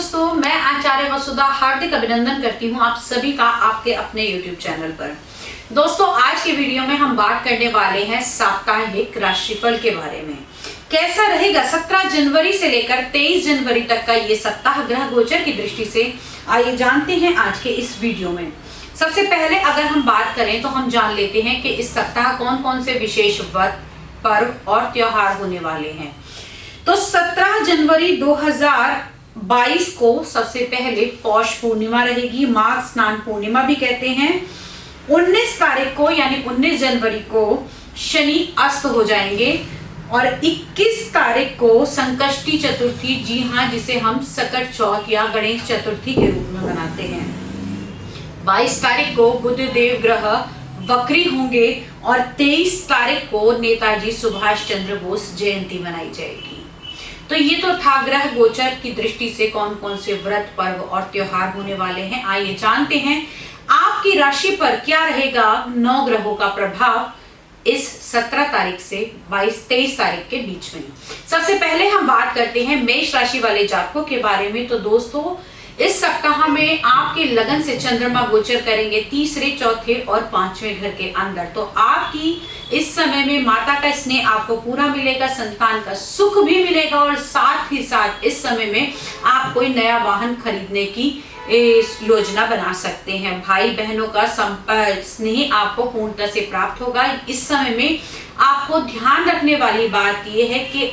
दोस्तों, मैं आचार्य वसुधा हार्दिक अभिनंदन करती हूँ आप सभी का आपके अपने YouTube चैनल पर। दोस्तों, आज की वीडियो में हम बात करने वाले हैं साप्ताहिक राशिफल के बारे में। कैसा रहेगा 17 जनवरी से लेकर 23 जनवरी तक का ये सप्ताह ग्रह गोचर की दृष्टि से, आइए जानते हैं आज के इस वीडियो में। सबसे पहले अगर हम बात करें तो हम जान लेते हैं कि इस सप्ताह कौन कौन से विशेष व्रत, पर्व और त्योहार होने वाले हैं। तो 17 जनवरी 2022 को सबसे पहले पौष पूर्णिमा रहेगी, माघ स्नान पूर्णिमा भी कहते हैं। 19 तारीख को यानी 19 जनवरी को शनि अस्त हो जाएंगे और 21 तारीख को संकष्टी चतुर्थी, जी हाँ, जिसे हम सकट चौथ या गणेश चतुर्थी के रूप में मनाते हैं। 22 तारीख को बुध देव ग्रह वक्री होंगे और 23 तारीख को नेताजी सुभाष चंद्र बोस जयंती मनाई जाएगी। तो ये तो था ग्रह गोचर की दृष्टि से कौन कौन से व्रत, पर्व और त्योहार होने वाले हैं। आइए जानते हैं आपकी राशि पर क्या रहेगा 9 ग्रहों का प्रभाव इस 17 तारीख से 23 तारीख के बीच में। सबसे पहले हम बात करते हैं मेष राशि वाले जातकों के बारे में। तो दोस्तों, इस सप्ताह में आपके लगन से चंद्रमा गोचर करेंगे तीसरे, चौथे और 5वें घर के अंदर। तो आपकी इस समय में माता का स्नेह आपको पूरा मिलेगा, संतान का सुख भी मिलेगा और साथ ही साथ इस समय में आप कोई नया वाहन खरीदने की योजना बना सकते हैं। भाई बहनों का स्नेह आपको पूर्णतः से प्राप्त होगा। इस समय में आपको ध्यान रखने वाली बात यह है कि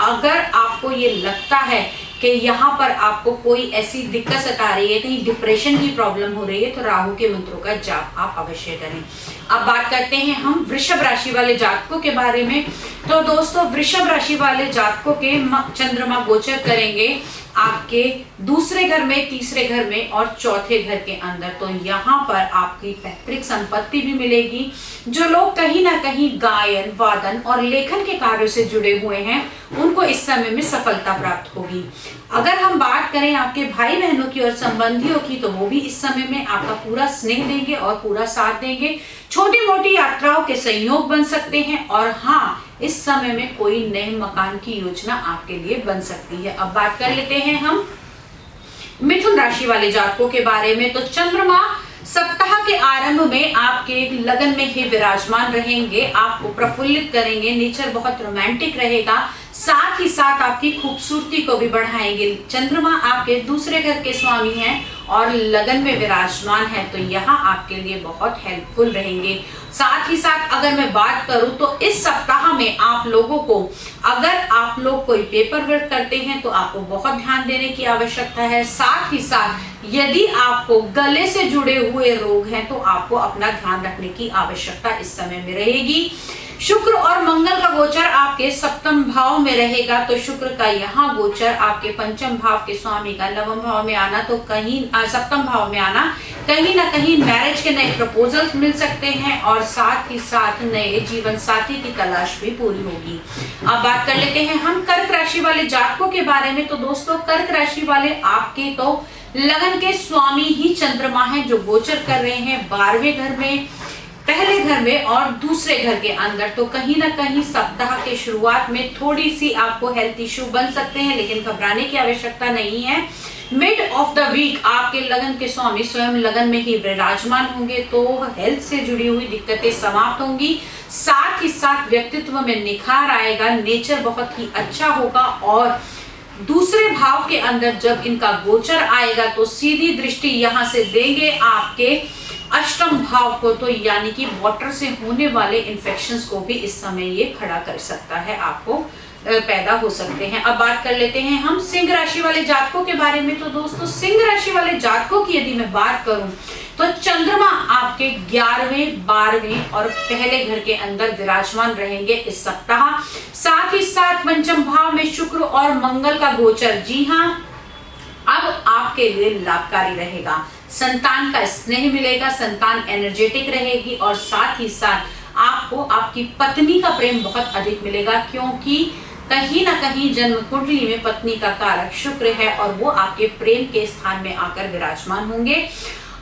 अगर आपको ये लगता है कि यहाँ पर आपको कोई ऐसी दिक्कत सता रही है, कहीं डिप्रेशन की प्रॉब्लम हो रही है, तो राहु के मंत्रों का जाप आप अवश्य करें। अब बात करते हैं हम वृषभ राशि वाले जातकों के बारे में। तो दोस्तों, वृषभ राशि वाले जातकों के चंद्रमा गोचर करेंगे आपके दूसरे घर में, तीसरे घर में और चौथे घर के अंदर। तो यहाँ पर आपकी पैतृक संपत्ति भी मिलेगी। जो लोग कहीं ना कहीं गायन, वादन और लेखन के कार्यों से जुड़े हुए हैं, उनको इस समय में सफलता प्राप्त होगी। अगर हम बात करें आपके भाई बहनों की और संबंधियों की, तो वो भी इस समय में आपका पूरा स्नेह देंगे और पूरा साथ देंगे। छोटी मोटी यात्राओं के संयोग बन सकते हैं और हाँ, इस समय में कोई नए मकान की योजना आपके लिए बन सकती है। अब बात कर लेते हैं हम मिथुन राशि वाले जातकों के बारे में। तो चंद्रमा सप्ताह के आरंभ में आपके लगन में ही विराजमान रहेंगे, आपको प्रफुल्लित करेंगे, नेचर बहुत रोमांटिक रहेगा, साथ ही साथ आपकी खूबसूरती को भी बढ़ाएंगे। चंद्रमा आपके दूसरे घर के स्वामी हैं और लगन में विराजमान है, तो यहाँ आपके लिए बहुत हेल्पफुल रहेंगे। साथ ही साथ अगर मैं बात करूं तो इस सप्ताह में आप लोगों को, अगर आप लोग कोई पेपर वर्क करते हैं तो आपको बहुत ध्यान देने की आवश्यकता है। साथ ही साथ यदि आपको गले से जुड़े हुए रोग हैं तो आपको अपना ध्यान रखने की आवश्यकता इस समय में रहेगी। शुक्र और मंगल का गोचर आपके सप्तम भाव में रहेगा। तो शुक्र का यहाँ गोचर आपके पंचम भाव के स्वामी का नवम भाव में आना, तो कहीं सप्तम भाव में आना, कहीं ना कहीं मैरिज के नए प्रपोजल्स मिल सकते हैं और साथ ही साथ नए जीवन साथी की तलाश भी पूरी होगी। अब बात कर लेते हैं हम कर्क राशि वाले जातकों के बारे में। तो दोस्तों, कर्क राशि वाले आपके तो लगन के स्वामी ही चंद्रमा हैं, जो गोचर कर रहे हैं 12वें घर में, पहले घर में और दूसरे घर के अंदर। तो कहीं ना कहीं सप्ताह के शुरुआत में थोड़ी सी आपको हेल्थ इश्यू बन सकते हैं, लेकिन घबराने की आवश्यकता नहीं है। मिड ऑफ द वीक आपके लगन के स्वामी स्वयं लगन में ही विराजमान होंगे, तो हेल्थ से जुड़ी हुई दिक्कतें समाप्त होंगी। साथ ही साथ व्यक्तित्व में निखार आएगा, नेचर बहुत ही अच्छा होगा और दूसरे भाव के अंदर जब इनका गोचर आएगा तो सीधी दृष्टि यहाँ से देंगे आपके अष्टम भाव को, तो यानी कि वाटर से होने वाले इन्फेक्शंस को भी इस समय ये खड़ा कर सकता है, आपको पैदा हो सकते हैं। अब बात कर लेते हैं हम सिंह राशि वाले जातकों के बारे में। तो दोस्तों, सिंह राशि वाले जातकों की यदि मैं बात करूं तो चंद्रमा आपके 11वें, 12वें और पहले घर के अंदर विराजमान रहेंगे इस सप्ताह। साथ ही साथ पंचम भाव में शुक्र और मंगल का गोचर, जी हाँ, अब आपके लिए लाभकारी रहेगा। संतान का स्नेह मिलेगा, संतान एनर्जेटिक रहेगी और साथ ही साथ आपको आपकी पत्नी का प्रेम बहुत अधिक मिलेगा, क्योंकि कहीं ना कहीं जन्म कुंडली में पत्नी का कारक शुक्र है और वो आपके प्रेम के स्थान में आकर विराजमान होंगे।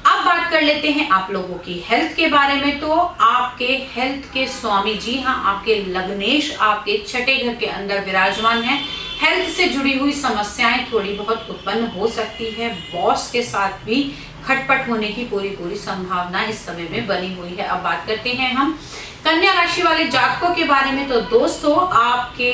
अब बात कर लेते हैं आप लोगों की हेल्थ के बारे में। तो आपके हेल्थ के स्वामी, जी हाँ, आपके लग्नेश आपके छठे घर के अंदर विराजमान हैं। हेल्थ से जुड़ी हुई समस्याएं थोड़ी बहुत उत्पन्न हो सकती है। बॉस के साथ भी खटपट होने की पूरी संभावना इस समय में बनी हुई है। अब बात करते हैं हम कन्या राशि वाले जातकों के बारे में। तो दोस्तों, आपके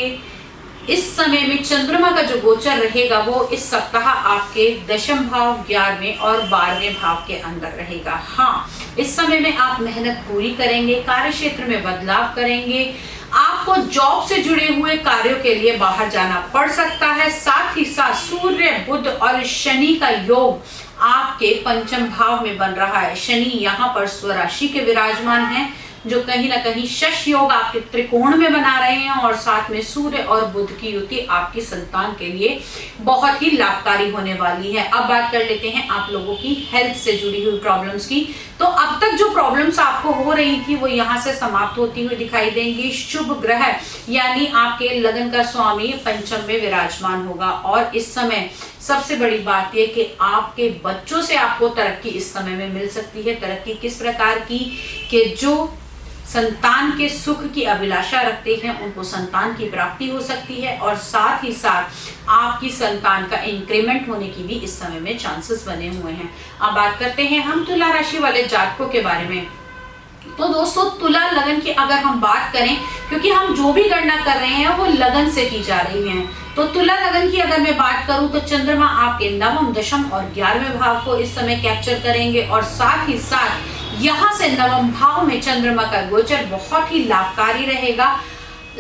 इस समय में चंद्रमा का जो गोचर रहेगा वो इस सप्ताह आपके दशम भाव, 11वें और 12वें भाव के अंदर रहेगा। हाँ, इस समय में आप मेहनत पूरी करेंगे, कार्य क्षेत्र में बदलाव करेंगे, आपको जॉब से जुड़े हुए कार्यों के लिए बाहर जाना पड़ सकता है। साथ ही साथ सूर्य, बुध और शनि का योग आपके पंचम भाव में बन रहा है। शनि यहाँ पर स्वराशि के विराजमान है, जो कहीं ना कहीं शश योग आपके त्रिकोण में बना रहे हैं, और साथ में सूर्य और बुध की युति आपकी संतान के लिए बहुत ही लाभकारी होने वाली है। अब बात कर लेते हैं आप लोगों की हेल्थ से जुड़ी हुई प्रॉब्लम्स की। तो अब तक जो प्रॉब्लम्स आपको हो रही थी वो यहाँ से समाप्त होती हुई दिखाई देंगी। शुभ ग्रह यानी आपके लगन का स्वामी पंचम में विराजमान होगा, और इस समय सबसे बड़ी बात यह कि आपके बच्चों से आपको तरक्की इस समय में मिल सकती है। तरक्की किस प्रकार की कि जो संतान के सुख की अभिलाषा रखते हैं उनको संतान की प्राप्ति हो सकती है, और साथ ही साथ आपकी संतान का इंक्रीमेंट होने की भी इस समय में चांसेस बने हुए हैं। अब बात करते हैं हम तुला राशि वाले जातकों के बारे में। तो दोस्तों, तुला लगन की अगर हम बात करें, क्योंकि हम जो भी गणना कर रहे हैं वो लगन से की जा रही है, तो तुला लगन की अगर मैं बात करूं तो चंद्रमा आपके नवम, दशम और 11वें भाव को इस समय कैप्चर करेंगे, और साथ ही साथ यहां से नवम भाव में चंद्रमा का गोचर बहुत ही लाभकारी रहेगा।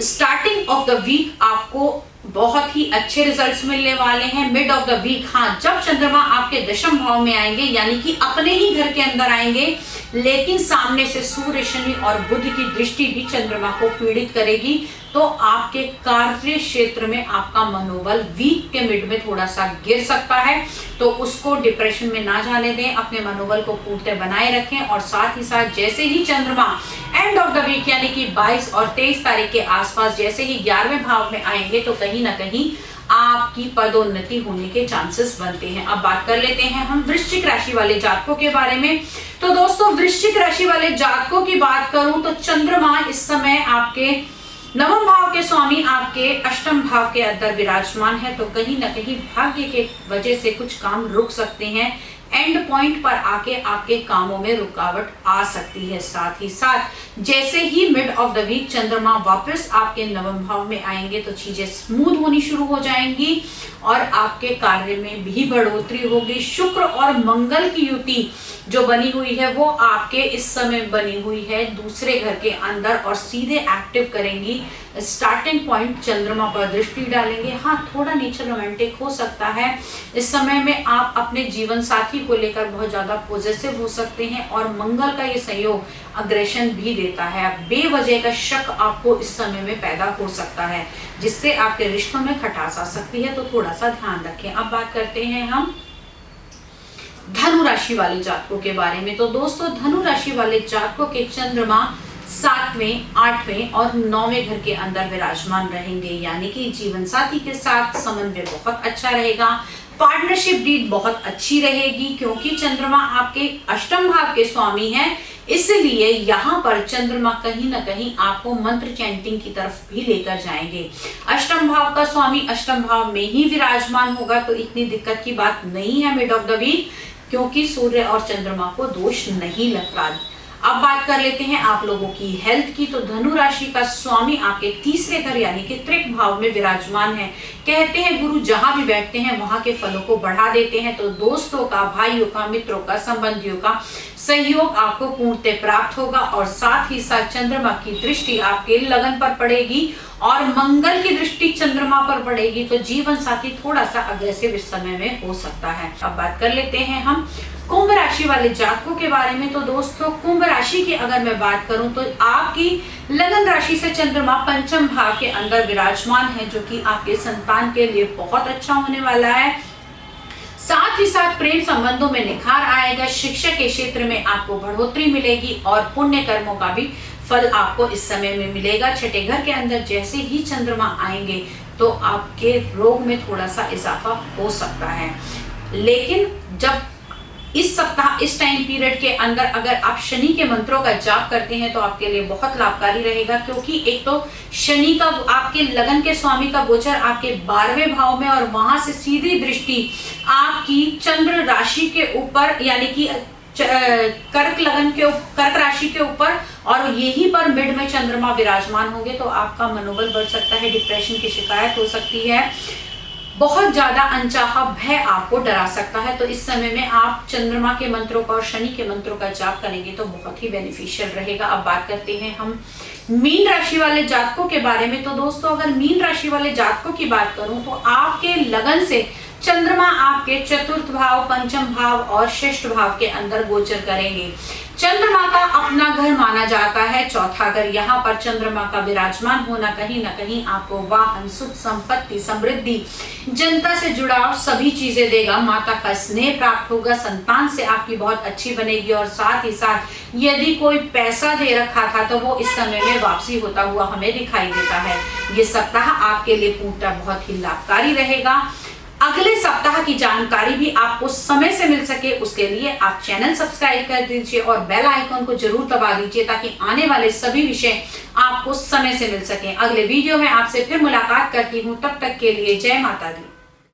स्टार्टिंग ऑफ द वीक आपको बहुत ही अच्छे रिजल्ट्स मिलने वाले हैं। मिड ऑफ द वीक, हाँ, जब चंद्रमा आपके दशम भाव में आएंगे यानी कि अपने ही घर के अंदर आएंगे, लेकिन सामने से सूर्य, शनि और बुध की दृष्टि भी चंद्रमा को पीड़ित करेगी, तो आपके कार्य क्षेत्र में आपका मनोबल वीक के मिड में थोड़ा सा गिर सकता है। तो उसको डिप्रेशन में ना जाने दें, अपने मनोबल को पूर्णतः बनाए रखें, और साथ ही साथ जैसे ही चंद्रमा एंड ऑफ द वीक यानी कि 22 और 23 तारीख के आसपास जैसे ही 11वें भाव में आएंगे, तो कहीं ना कहीं आपकी पदोन्नति होने के चांसेस बनते हैं। अब बात कर लेते हैं हम वृश्चिक राशि वाले जातकों के बारे में। तो दोस्तों, वृश्चिक राशि वाले जातकों की बात करूं तो चंद्रमा इस समय आपके नवम भाव के स्वामी आपके अष्टम भाव के अंदर विराजमान है, तो कहीं ना कहीं भाग्य के वजह से कुछ काम रुक सकते हैं। एंड पॉइंट पर आके आपके कामों में रुकावट आ सकती है। साथ ही साथ जैसे ही मिड ऑफ द वीक चंद्रमा वापस आपके नवम भाव में आएंगे तो चीजें स्मूथ होनी शुरू हो जाएंगी, और आपके कार्य में भी बढ़ोतरी होगी। शुक्र और मंगल की युति जो बनी हुई है वो आपके इस समय बनी हुई है दूसरे घर के अंदर, और सीधे एक्टिव करेंगी। स्टार्टिंग पॉइंट चंद्रमा पर दृष्टि डालेंगे। हाँ, थोड़ा नेचर रोमांटिक हो सकता है। इस समय में आप अपने जीवन साथी को लेकर बहुत ज्यादा पॉजिटिव हो सकते हैं, और मंगल का ये संयोग अग्रेशन भी देता है। बेवजह का शक आपको इस समय में पैदा हो सकता है, जिससे आपके रिश्तों में खटास आ सकती है, तो थोड़ा सा ध्यान रखें। अब बात करते हैं हम धनु राशि वाले जातकों के बारे में। तो दोस्तों, धनु राशि वाले जातकों के चंद्रमा 7वें, 8वें और 9वें घर के अंदर विराजमान रहेंगे, यानी कि जीवन साथी के साथ समन्वय बहुत अच्छा रहेगा। पार्टनरशिप डील बहुत अच्छी रहेगी, क्योंकि चंद्रमा आपके अष्टम भाव के स्वामी हैं, इसलिए यहाँ पर चंद्रमा कहीं ना कहीं आपको मंत्र चैंटिंग की तरफ भी लेकर जाएंगे। अष्टम भाव का स्वामी अष्टम भाव में ही विराजमान होगा, तो इतनी दिक्कत की बात नहीं है मिड ऑफ द वीक, क्योंकि सूर्य और चंद्रमा को दोष नहीं लगता। अब बात कर लेते हैं आप लोगों की हेल्थ की। तो धनु राशि का स्वामी आपके तीसरे घर यानी कि त्रिक भाव में विराजमान है। कहते हैं गुरु जहां भी बैठते हैं वहां के फलों को बढ़ा देते हैं, तो दोस्तों का, भाइयों का, मित्रों का, संबंधियों का सहयोग आपको पूर्णतः प्राप्त होगा, और साथ ही साथ चंद्रमा की दृष्टि आपके लगन पर पड़ेगी और मंगल की दृष्टि चंद्रमा पर पड़ेगी, तो जीवन साथी थोड़ा सा अग्रेसिव इस समय में हो सकता है। अब बात कर लेते हैं हम कुंभ राशि वाले जातकों के बारे में। तो दोस्तों, कुंभ राशि की अगर मैं बात करूं तो आपकी लगन राशि से चंद्रमा पंचम भाव के अंदर विराजमान है, जो कि आपके संतान के लिए बहुत अच्छा होने वाला है। साथ ही साथ प्रेम संबंधों में निखार आएगा, शिक्षा के क्षेत्र में आपको बढ़ोतरी मिलेगी, और पुण्य कर्मों का भी फल आपको इस समय में मिलेगा। छठे घर के अंदर जैसे ही चंद्रमा आएंगे तो आपके रोग में थोड़ा सा इजाफा हो सकता है, लेकिन जब इस सप्ताह इस टाइम पीरियड के अंदर अगर आप शनि के मंत्रों का जाप करते हैं तो आपके लिए बहुत लाभकारी रहेगा, क्योंकि एक तो शनि का आपके लगन के स्वामी का गोचर आपके 12वें भाव में और वहां से सीधी दृष्टि आपकी चंद्र राशि के ऊपर यानी कि कर्क राशि के ऊपर, और यहीं पर मिड में चंद्रमा विराजमान होंगे तो आपका मनोबल बढ़ सकता है, डिप्रेशन की शिकायत हो सकती है, बहुत ज्यादा अनचाहा भय आपको डरा सकता है। तो इस समय में आप चंद्रमा के मंत्रों का और शनि के मंत्रों का जाप करेंगे तो बहुत ही बेनिफिशियल रहेगा। अब बात करते हैं हम मीन राशि वाले जातकों के बारे में। तो दोस्तों अगर मीन राशि वाले जातकों की बात करूं तो आपके लगन से चंद्रमा आपके चतुर्थ भाव, पंचम भाव और षष्ठ भाव के अंदर गोचर करेंगे। चंद्रमा का अपना घर माना जाता है चौथा घर। यहाँ पर चंद्रमा का विराजमान होना कहीं ना कहीं आपको वाहन, सुख, संपत्ति, समृद्धि, जनता से जुड़ाव सभी चीजें देगा। माता का स्नेह प्राप्त होगा, संतान से आपकी बहुत अच्छी बनेगी, और साथ ही साथ यदि कोई पैसा दे रखा था तो वो इस समय में वापसी होता हुआ हमें दिखाई देता है। ये सप्ताह आपके लिए पूर्णतः बहुत ही लाभकारी रहेगा। अगले सप्ताह की जानकारी भी आपको समय से मिल सके उसके लिए आप चैनल सब्सक्राइब कर दीजिए और बेल आइकॉन को जरूर दबा दीजिए ताकि आने वाले सभी विषय आपको समय से मिल सके। अगले वीडियो में आपसे फिर मुलाकात करती हूँ, तब तक के लिए जय माता दी।